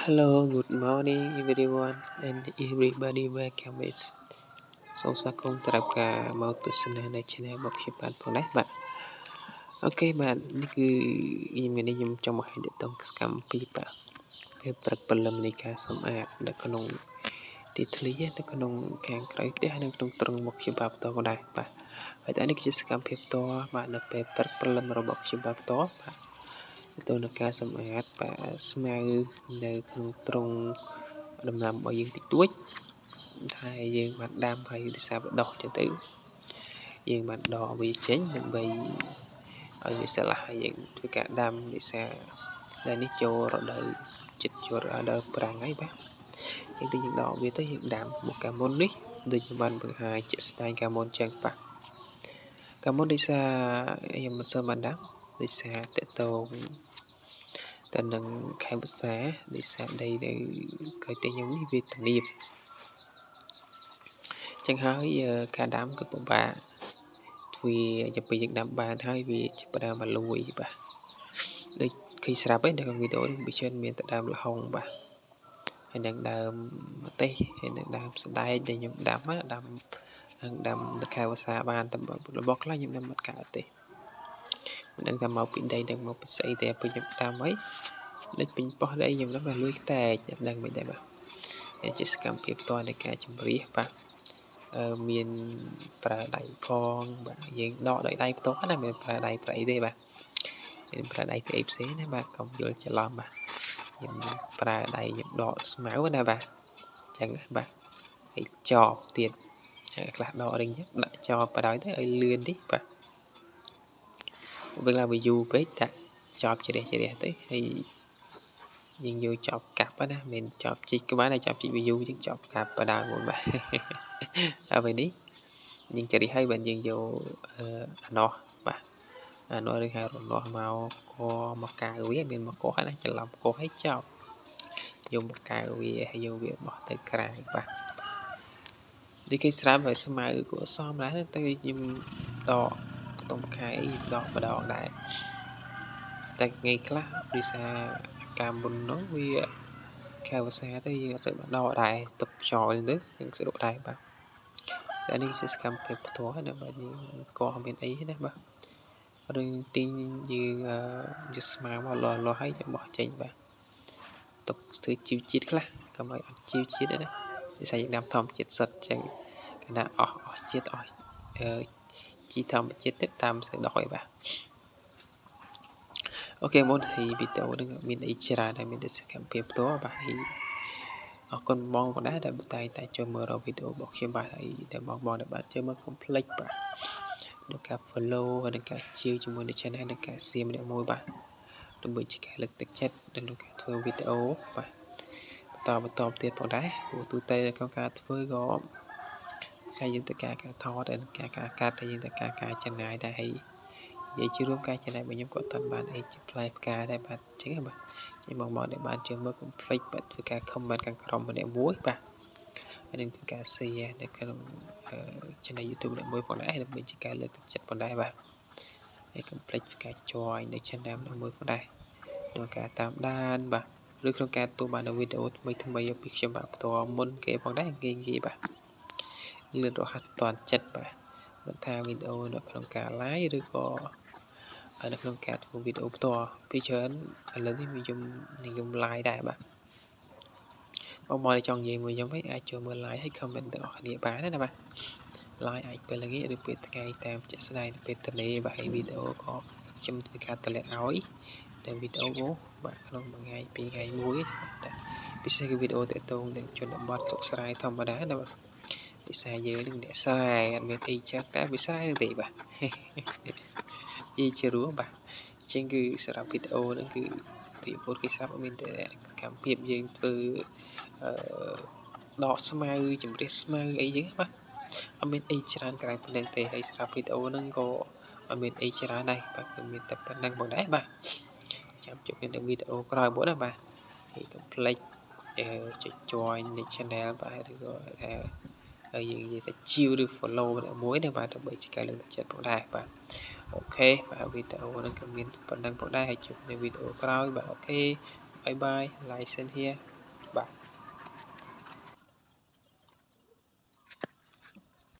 Hello, good morning everyone and everybody welcome is សូមស្វាគមន៍សម្រាប់ការមកទស្សនានៅ channel របស់ខ្ញុំបាទផងដែរបាទអូខេបាទនេះគឺខ្ញុំចង់បង្ហាញទាក់ទងសកម្មភាពបាទពេលព្រឹកព្រលឹមនៃការសម្អាតនៅក្នុងទីធ្លានៅក្នុងខាងក្រៅផ្ទះនិងក្នុងទ្រុងរបស់ខ្ញុំបាទបន្តផងដែរបាទហើយតែនេះគឺជាសកម្មភាពផ្ទាល់បាទនៅពេលព្រឹកព្រលឹមរបស់ខ្ញុំបាទផ្ទាល់បាទទៅនឹងការសម្អាតបាទស្មៅនៅក្នុងទ្រុងដំណាំរបស់យើងតិចតួចហើយយើងបានដាំហើយដោយសារវាដុះចឹងទៅយើងបានដកវាចេញដើម្បីឲ្យវាស្លាស់ហើយយើងធ្វើការដាំដោយសារតែនេះចូលរដូវចិត្តចូលរដូវប្រាំងហើយបាទចឹងទៅយើងដកវាទៅយើងដាំមកកាលមុននេះដូចខ្ញុំបានបង្ហាញជាក់ស្ដែងកាលមុនចឹងបាទកាលមុនដោយសារខ្ញុំមិនសូវបានដាំដោយសារតកតងតែនឹងខែវស្សាដោយសារដីនៅក្រៅផ្ទះខ្ញុំនេះវាទំនាបចឹងហើយការដាំគឺពិបាកធ្វើទៅពេលយើងដាំបានហើយវាចាប់ផ្ដើមមកលួយបាទដូចឃើញស្រាប់ហើយនៅក្នុងវីដេអូនេះវាច្រើនមានតែដើមល្ហុងបាទហើយនឹងដើមម្ទេសហើយនឹងដើមសណ្ដែកដែលខ្ញុំដាំនៅខែវស្សាបានតែរបស់ខ្លះខ្ញុំដាំមិនកើតទេមិនដឹងថាមកពីដីនឹងមកពីស្អីទេពេលខ្ញុំដាំហើយដូចពេញប៉ោះដីខ្ញុំដាំលួយខ្តែកខ្ញុំដឹងមិនដែរបាទវាជាសកម្មភាពផ្ទាល់នៃការជំរះបាទមានប្រើដៃផងបាទយើងដកដោយដៃផ្ទាល់ណាមិនប្រើដៃប្រៃទេបាទមានប្រើដៃស្អីផ្សេងណាបាទកុំយល់ច្រឡំបាទខ្ញុំប្រើដៃខ្ញុំដកស្មៅណាបាទអញ្ចឹងបាទហើយចប់ទៀតខ្លះដករិញដាក់ចប់បដ ாய் ទៅឲ្យលឿនតិចបាទពេលឡាវាយូរពេកដាក់ចប់ជ្រះទៅហើយយើងយកចប់កាប់ណាមិនចប់ជីកក្បាលតែចប់ជីកវាយូរយើងចប់កាប់បដ ாய் មុនបាទហើយពេលនេះយើងជ្រះហើយបាទយើងយកអានោះបាទអានោះឬហៅរនាស់មកកៅវាមានមកកោះណាច្រឡំកោះឲ្យចប់យកមកកៅវាហើយយកវាបោះទៅក្រៅបាទនេះគេស្រាប់ហើយស្មៅគួរសមដែរទៅខ្ញុំដកបន្ទុំខែខ្ញុំដកម្ដងដែរតែថ្ងៃខ្លះដោយសារការមុននោះវាខែវស្សាទៅយើងអត់សូវបានដកដែរទុកខ្យល់ទៅយើងស្រួលដែរបាទតែនេះជាសកម្មភាពផ្ទាល់ណាបាទយើងក៏មានអីណាបាទឬទីយើងយកស្មៅមកលាស់ហើយចាំបោះចេញបាទទុកធ្វើជីវជាតិខ្លះកុំឲ្យអត់ជីវជាតិទេណាដូចយើងដាំធម្មជាតិសុទ្ធអញ្ចឹងគណៈអស់ជាតិអស់ជីធម្មជាតិទៅតាមស្ដោះហើយបាទអូខេមុនហើយវីដេអូនឹងមានអីច្រើនតែមានតែសកម្មភាពផ្ទាល់បាទហើយអរគុណបងប្អូនដែរដែលតែចូលមើលវីដេអូរបស់ខ្ញុំបាទហើយដែលបងដែលបានចូលមើលកុំភ្លេចបាទក្នុងការ follow ហើយនឹងការជឿជាមួយនឹង channel និងការ share ម្នាក់មួយបាទដើម្បីជាការលើកទឹកចិត្តក្នុងការធ្វើវីដេអូបាទបន្តទៀតផងដែរព្រោះទូទៅក្នុងការធ្វើក៏ហើយយើងត្រូវការថតហើយនឹងការកាត់ហើយយើងត្រូវការចំណាយដែរហើយនិយាយជារួមការចំណាយរបស់ខ្ញុំក៏អត់បានអីជាផ្លែផ្កាដែរបាទអញ្ចឹងបាទជាបងដែលបានចូលមើលកុំភ្លេចបាទធ្វើការ comment ខាងក្រោមម្នាក់មួយបាទហើយនឹងធ្វើការ share នៅក្នុង channel YouTube ម្នាក់មួយផងដែរដើម្បីជាការលើកទឹកចិត្តផងដែរបាទហើយកុំភ្លេចធ្វើការ join នៅ channel ម្នាក់មួយផងដែរក្នុងការតាមដានបាទឬក្នុងការទទួលបានវីដេអូថ្មីពីខ្ញុំបាទផ្ទាល់មុនគេផងដែរងាយបាទលឿនរហ័សទាន់ចិត្តបាទមិនថាវីដេអូនៅក្នុងការ live ឬក៏នៅក្នុងការធ្វើវីដេអូផ្ទាល់ពីច្រើនឥឡូវនេះខ្ញុំ live ដែរបាទបងប្អូនចង់និយាយមួយខ្ញុំវិញអាចចូលមើល live ហើយ comment ទាំងអស់គ្នាបានណាបាទ live អាចពេលល្ងាចឬពេលថ្ងៃតាមជាក់ស្ដែងពេលទលេបាទហើយវីដេអូក៏ខ្ញុំធ្វើការតម្លាក់ឲ្យតែវីដេអូបាទក្នុងមួយថ្ងៃពីរថ្ងៃមួយតែពិសេសគឺវីដេអូទាក់ទងនឹងជនបទសុខស្រ័យធម្មតាណាបាទពិសេសយើងនឹងអ្នកស្រែអត់មានអីចឹងតែវាស្រែនឹងទេបាទនិយាយជារួមបាទជាងគឺសម្រាប់វីដេអូហ្នឹងគឺពីពុតគេស្រាប់មានតែសកម្មភាពយើងធ្វើដកស្មៅជំរះស្មៅអីចឹងបាទអត់មានអីច្រើនក្រៅពីនេះទេហើយសម្រាប់វីដេអូហ្នឹងក៏អត់មានអីច្រើនដែរបាទគឺមានតែប៉ុណ្្នឹងបងដែរបាទចាំជួបគ្នានៅវីដេអូក្រោយមកណាបាទហើយកុំភ្លេចចុច join នៃ channel បាទឬក៏ថាហើយយើងនិយាយថាជាវឬ follow ម្នាក់មួយណាបាទដើម្បីជាការលើកទឹកចិត្តផងដែរបាទអូខេបាទវីដេអូហ្នឹងក៏មានប៉ុណ្្នឹងផងដែរហើយជួបនៅវីដេអូក្រោយបាទអូខេបាយបាយ like សិនhere